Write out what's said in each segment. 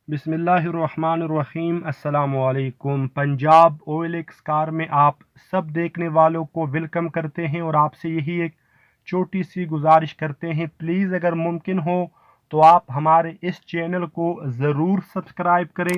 बिस्मिल्लाहिर्रहमानिर्रहीम। अस्सलाम वालेकुम। पंजाब OLX कार में आप सब देखने वालों को वेलकम करते हैं और आपसे यही एक छोटी सी गुजारिश करते हैं, प्लीज़ अगर मुमकिन हो तो आप हमारे इस चैनल को ज़रूर सब्सक्राइब करें,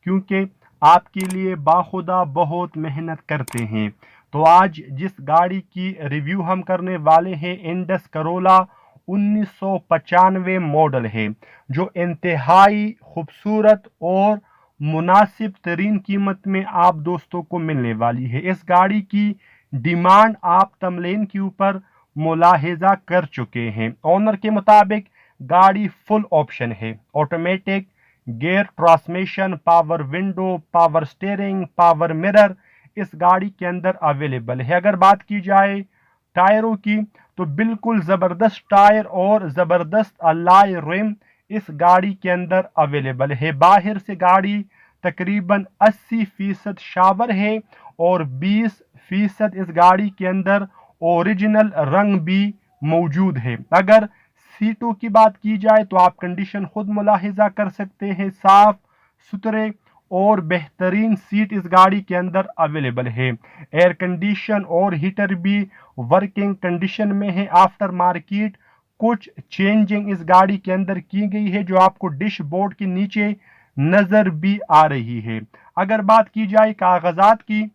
क्योंकि आपके लिए बाखुदा बहुत मेहनत करते हैं। तो आज जिस गाड़ी की रिव्यू हम करने वाले हैं, इंडस करोला 1995 मॉडल है, जो इंतहाई खूबसूरत और मुनासिब तरीन कीमत में आप दोस्तों को मिलने वाली है। इस गाड़ी की डिमांड आप तमलीन के ऊपर मुलाहिजा कर चुके हैं। ऑनर के मुताबिक गाड़ी फुल ऑप्शन है, automatic gear transmission, power window, power steering, power mirror इस गाड़ी के अंदर अवेलेबल है। अगर बात की जाए टायरों की, तो बिल्कुल ज़बरदस्त टायर और ज़बरदस्त अलॉय रिम इस गाड़ी के अंदर अवेलेबल है। बाहर से गाड़ी तकरीबन 80% शावर है और 20% इस गाड़ी के अंदर ओरिजिनल रंग भी मौजूद है। अगर सीटों की बात की जाए तो आप कंडीशन खुद मुलाहिजा कर सकते हैं, साफ सुथरे और बेहतरीन सीट इस गाड़ी के अंदर अवेलेबल है। एयर कंडीशन और हीटर भी वर्किंग कंडीशन में है। आफ्टर मार्केट कुछ चेंजिंग इस गाड़ी के अंदर की गई है, जो आपको डिश बोर्ड के नीचे नजर भी आ रही है। अगर बात की जाए कागजात की,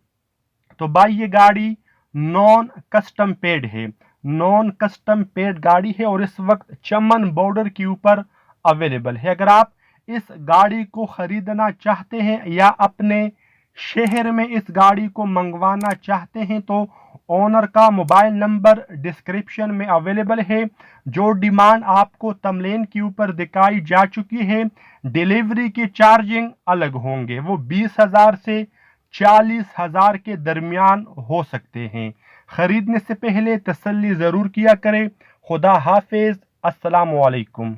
तो भाई ये गाड़ी नॉन कस्टम पेड है, नॉन कस्टम पेड गाड़ी है और इस वक्त चमन बॉर्डर के ऊपर अवेलेबल है। अगर आप इस गाड़ी को खरीदना चाहते हैं या अपने शहर में इस गाड़ी को मंगवाना चाहते हैं, तो ओनर का मोबाइल नंबर डिस्क्रिप्शन में अवेलेबल है। जो डिमांड आपको तमलीन के ऊपर दिखाई जा चुकी है, डिलीवरी की चार्जिंग अलग होंगे, वो 20,000 से 40,000 के दरमियान हो सकते हैं। खरीदने से पहले तसल्ली ज़रूर किया करें। खुदा हाफिज। अस्सलाम वालेकुम।